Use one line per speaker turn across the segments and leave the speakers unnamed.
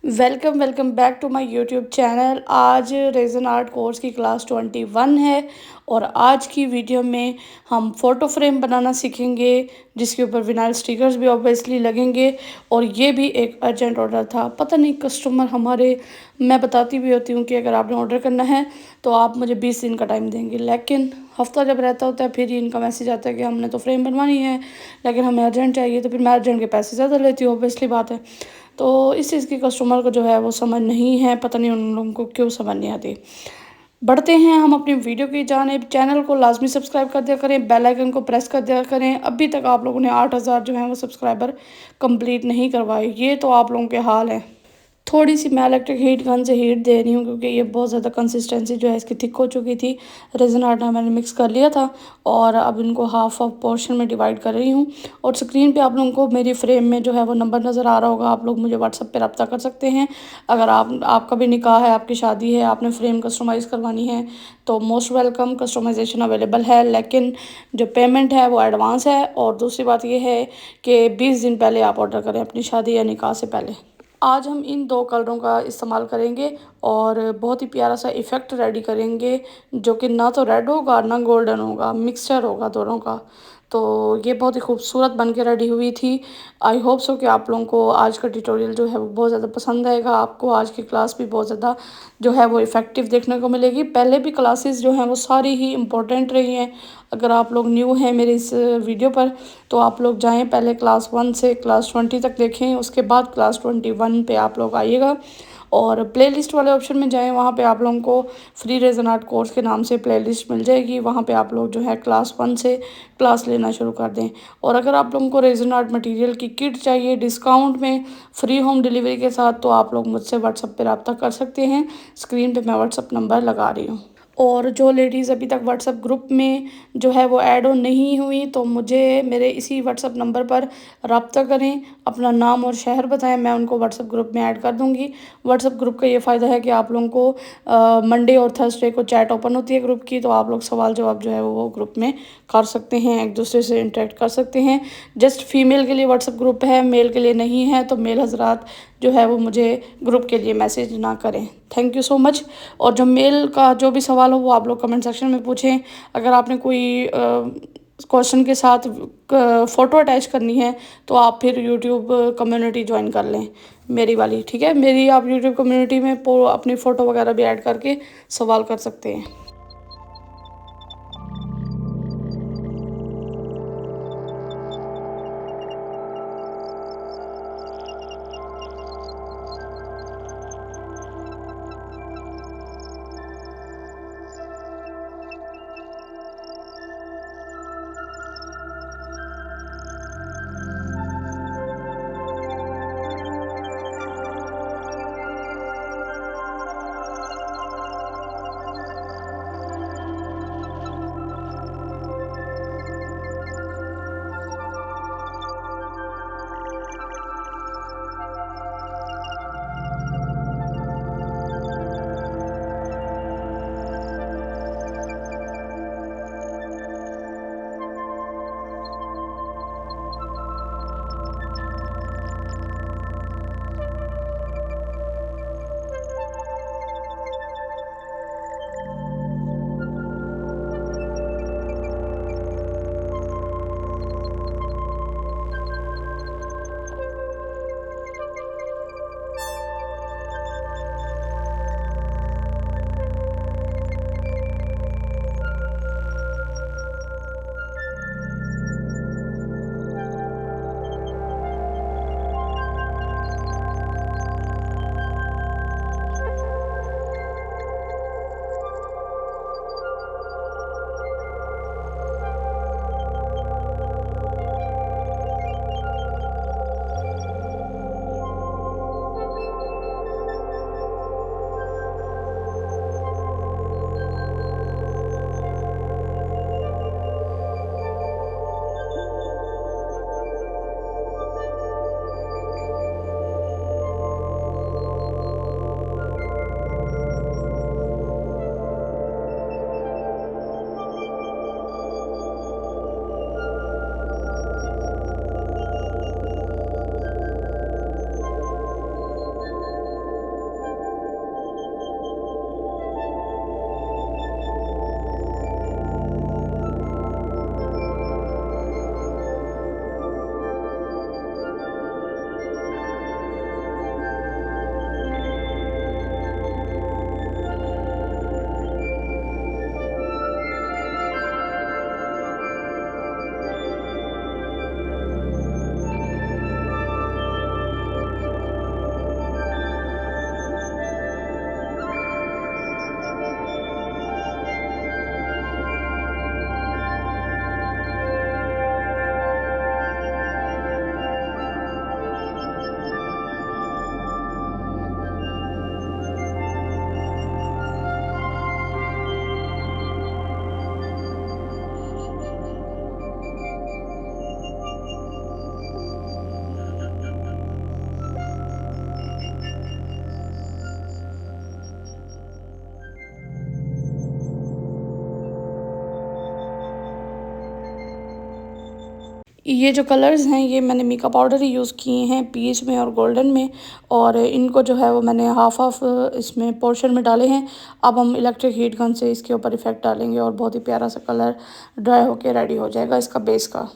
Welcome welcome back to my YouTube channel. आज resin art course की class 21 है और आज की वीडियो में हम फ़ोटो फ्रेम बनाना सीखेंगे, जिसके ऊपर विनाइल स्टिकर्स भी ऑब्वियसली लगेंगे। और ये भी एक अर्जेंट ऑर्डर था, पता नहीं कस्टमर हमारे, मैं बताती भी होती हूँ कि अगर आपने ऑर्डर करना है तो आप मुझे 20 दिन का टाइम देंगे, लेकिन हफ्ता जब रहता होता है फिर ही इनका मैसेज आता है कि हमने तो फ्रेम बनवानी है लेकिन हमें अर्जेंट चाहिए, तो फिर मैं अर्जेंट के पैसे ज़्यादा लेती हूँ, ऑब्वियसली बात है। तो इस चीज़ की कस्टमर को जो है वो समझ नहीं है, पता नहीं उन लोगों को क्यों समझ नहीं आती। बढ़ते हैं हम अपनी वीडियो की जानिब। चैनल को लाजमी सब्सक्राइब कर दिया करें, बेल आइकन को प्रेस कर दिया करें। अभी तक आप लोगों ने 8,000 जो है वो सब्सक्राइबर कंप्लीट नहीं करवाए, ये तो आप लोगों के हाल है। थोड़ी सी मैं इलेक्ट्रिक हीट गन से हीट दे रही हूँ क्योंकि ये बहुत ज़्यादा कंसिस्टेंसी जो है इसकी थिक हो चुकी थी। रेज़न आर्ट मैंने मिक्स कर लिया था और अब इनको हाफ ऑफ पोर्शन में डिवाइड कर रही हूँ। और स्क्रीन पे आप लोगों को मेरी फ्रेम में जो है वो नंबर नज़र आ रहा होगा, आप लोग मुझे व्हाट्सएप पे रब्ता कर सकते हैं। अगर आपका भी निकाह है, आपकी शादी है, आपने फ्रेम कस्टमाइज़ करवानी है तो मोस्ट वेलकम, कस्टमाइजेशन अवेलेबल है, लेकिन जो पेमेंट है वो एडवांस है। और दूसरी बात ये है कि 20 दिन पहले आप ऑर्डर करें अपनी शादी या निकाह से पहले। आज हम इन दो कलरों का इस्तेमाल करेंगे और बहुत ही प्यारा सा इफ़ेक्ट रेडी करेंगे, जो कि ना तो रेड होगा ना गोल्डन होगा, मिक्सचर होगा दोनों का। तो ये बहुत ही खूबसूरत बन के रेडी हुई थी। आई होप सो कि आप लोगों को आज का ट्यूटोरियल जो है वो बहुत ज़्यादा पसंद आएगा। आपको आज की क्लास भी बहुत ज़्यादा जो है वो इफ़ेक्टिव देखने को मिलेगी। पहले भी क्लासेस जो हैं वो सारी ही इम्पोर्टेंट रही हैं। अगर आप लोग न्यू हैं मेरे इस वीडियो पर तो आप लोग जाएं, पहले क्लास 1 से क्लास 20 तक देखें, उसके बाद क्लास 21 पे आप लोग आइएगा। और प्लेलिस्ट वाले ऑप्शन में जाएं, वहाँ पे आप लोगों को फ्री रेजन आर्ट कोर्स के नाम से प्लेलिस्ट मिल जाएगी। वहाँ पे आप लोग जो है क्लास 1 से क्लास लेना शुरू कर दें। और अगर आप लोगों को रेजन आर्ट मटेरियल की किट चाहिए डिस्काउंट में, फ्री होम डिलीवरी के साथ, तो आप लोग मुझसे व्हाट्सएप पर रब्ता कर सकते हैं। स्क्रीन पर मैं व्हाट्सएप नंबर लगा रही हूँ। और जो लेडीज़ अभी तक व्हाट्सएप ग्रुप में जो है वो ऐड ऑन नहीं हुई तो मुझे मेरे इसी व्हाट्सएप नंबर पर रब्ता करें, अपना नाम और शहर बताएं, मैं उनको व्हाट्सएप ग्रुप में ऐड कर दूंगी। व्हाट्सएप ग्रुप का ये फ़ायदा है कि आप लोगों को मंडे और थर्सडे को चैट ओपन होती है ग्रुप की, तो आप लोग सवाल जवाब जो है वो ग्रुप में कर सकते हैं, एक दूसरे से इंटरेक्ट कर सकते हैं। जस्ट फीमेल के लिए व्हाट्सएप ग्रुप है, मेल के लिए नहीं है, तो मेल हजरात जो है वो मुझे ग्रुप के लिए मैसेज ना करें। Thank you so much. और जो मेल का जो भी सवाल हो वो आप लोग कमेंट सेक्शन में पूछें। अगर आपने कोई क्वेश्चन के साथ फ़ोटो अटैच करनी है तो आप फिर यूट्यूब कम्युनिटी ज्वाइन कर लें, मेरी वाली, ठीक है। मेरी आप यूट्यूब कम्युनिटी में अपनी फ़ोटो वगैरह भी ऐड करके सवाल कर सकते हैं। ये जो कलर्स हैं ये मैंने मिका पाउडर ही यूज़ किए हैं, पीच में और गोल्डन में। और इनको जो है वो मैंने हाफ हाफ इसमें पोर्शन में डाले हैं। अब हम इलेक्ट्रिक हीट गन से इसके ऊपर इफेक्ट डालेंगे और बहुत ही प्यारा सा कलर ड्राई होके रेडी हो जाएगा इसका बेस का।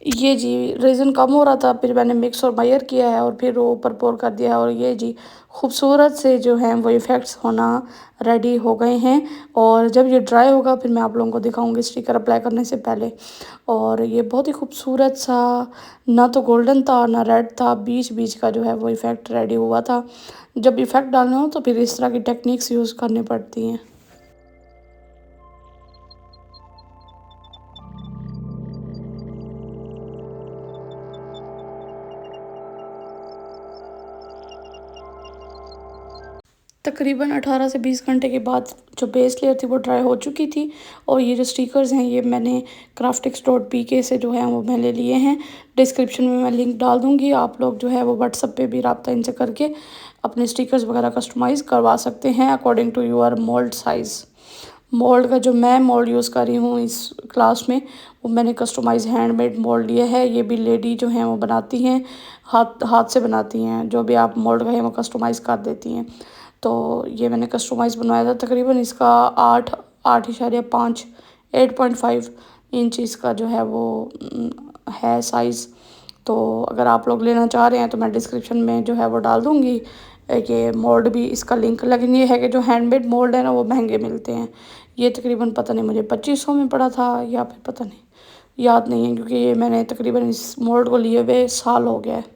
ये जी रेज़िन कम हो रहा था, फिर मैंने मिक्स और मेयर किया है और फिर वो ऊपर पोर कर दिया है और ये जी खूबसूरत से जो हैं वो इफ़ेक्ट्स होना रेडी हो गए हैं। और जब ये ड्राई होगा फिर मैं आप लोगों को दिखाऊंगी स्टिकर अप्लाई करने से पहले। और ये बहुत ही खूबसूरत सा, ना तो गोल्डन था ना रेड था, बीच बीच का जो है वो इफ़ेक्ट रेडी हुआ था। जब इफ़ेक्ट डालना हो तो फिर इस तरह की टेक्निक्स यूज़ करनी पड़ती हैं। तकरीबन 18 से 20 घंटे के बाद जो बेस लेयर थी वो ड्राई हो चुकी थी। और ये जो स्टिकर्स हैं ये मैंने craftix.pk से जो है वो मैं ले लिए हैं। डिस्क्रिप्शन में मैं लिंक डाल दूँगी, आप लोग जो है वो व्हाट्सएप पे भी रब्ता इनसे करके अपने स्टिकर्स वगैरह कस्टमाइज़ करवा सकते हैं according to your mould size. Mould का जो मैं मोल्ड यूज़ कर रही हूँ इस क्लास में, वो मैंने कस्टमाइज़ हैंडमेड मोल्ड लिया है। ये भी लेडी जो हैं वो बनाती हैं, हाथ हाथ से बनाती हैं। जो भी आप मोल्ड कहें वो कस्टमाइज़ कर देती हैं। तो ये मैंने कस्टमाइज़ बनवाया था। तकरीबन इसका 8.5 8.5 इंच इसका जो है वो है साइज़। तो अगर आप लोग लेना चाह रहे हैं तो मैं डिस्क्रिप्शन में जो है वो डाल दूँगी ये मोल्ड भी इसका लिंक, लेकिन ये है कि जो हैंडमेड मोल्ड है ना वो महंगे मिलते हैं। ये तकरीबन पता नहीं मुझे 2500 में पड़ा था या फिर पता नहीं, याद नहीं है, क्योंकि ये मैंने तकरीबन इस मोल्ड को लिए हुए साल हो गया है।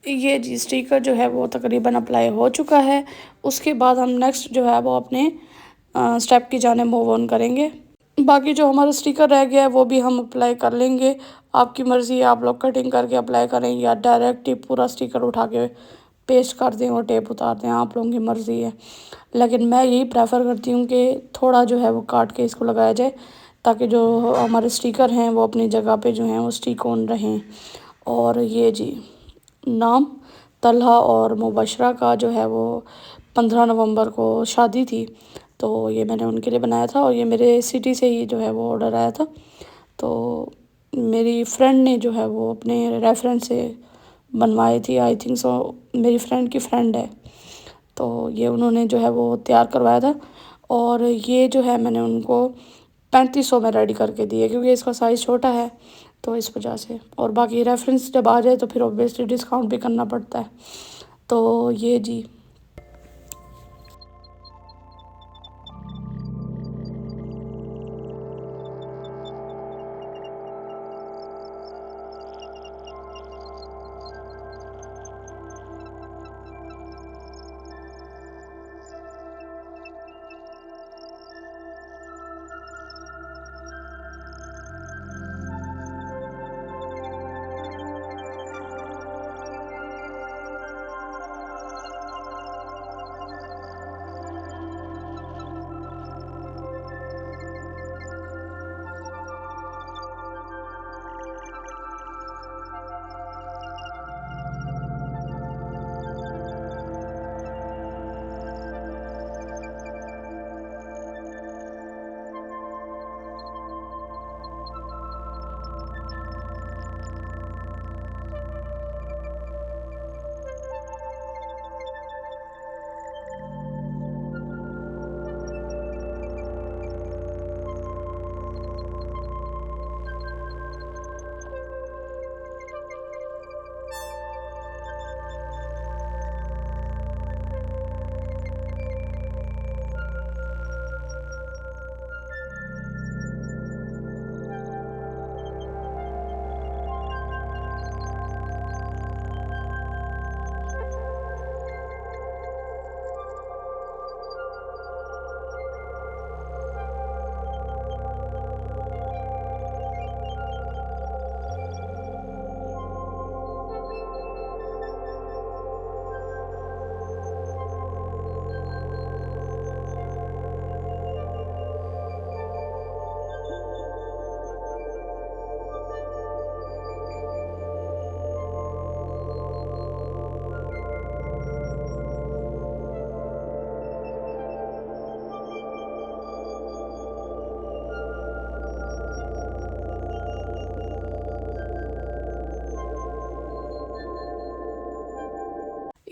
ये जी स्टिकर जो है वो तकरीबन अप्लाई हो चुका है। उसके बाद हम नेक्स्ट जो है वो अपने स्टेप की जाने मूव ऑन करेंगे। बाकी जो हमारा स्टिकर रह गया है वो भी हम अप्लाई कर लेंगे। आपकी मर्ज़ी है, आप लोग कटिंग करके अप्लाई करें या डायरेक्ट ही पूरा स्टिकर उठा के पेस्ट कर दें और टेप उतार दें, आप लोगों की मर्ज़ी है। लेकिन मैं यही प्रेफर करती हूँ कि थोड़ा जो है वो काट के इसको लगाया जाए, ताकि जो हमारे स्टिकर हैं वो अपनी जगह पे जो हैं वो स्टिक ऑन रहें। और ये जी नाम तलहा और मुबशरा का जो है वो 15 नवंबर को शादी थी, तो ये मैंने उनके लिए बनाया था और ये मेरे सिटी से ही जो है वो ऑर्डर आया था। तो मेरी फ्रेंड ने जो है वो अपने रेफरेंस से बनवाई थी, आई थिंक सो मेरी फ्रेंड की फ्रेंड है, तो ये उन्होंने जो है वो तैयार करवाया था। और ये जो है मैंने उनको 3500 में रेडी करके दिए, क्योंकि इसका साइज़ छोटा है तो इस वजह से। और बाकी रेफरेंस जब आ जाए तो फिर ऑब्वियसली डिस्काउंट भी करना पड़ता है। तो ये जी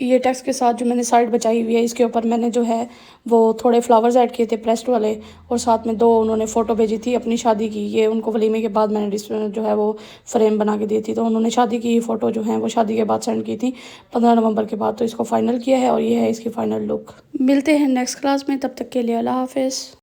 ये टेक्स्ट के साथ जो मैंने साइड बचाई हुई है इसके ऊपर मैंने जो है वो थोड़े फ्लावर्स ऐड किए थे प्रेस्ड वाले, और साथ में 2 उन्होंने फ़ोटो भेजी थी अपनी शादी की। ये उनको वलीमे के बाद मैंने जो है वो फ्रेम बना के दी थी, तो उन्होंने शादी की फ़ोटो जो है वो शादी के बाद सेंड की थी 15 नवंबर के बाद। तो इसको फ़ाइनल किया है और ये है इसकी फ़ाइनल लुक। मिलते हैं नेक्स्ट क्लास में, तब तक के लिए अल्लाह हाफ़िज़।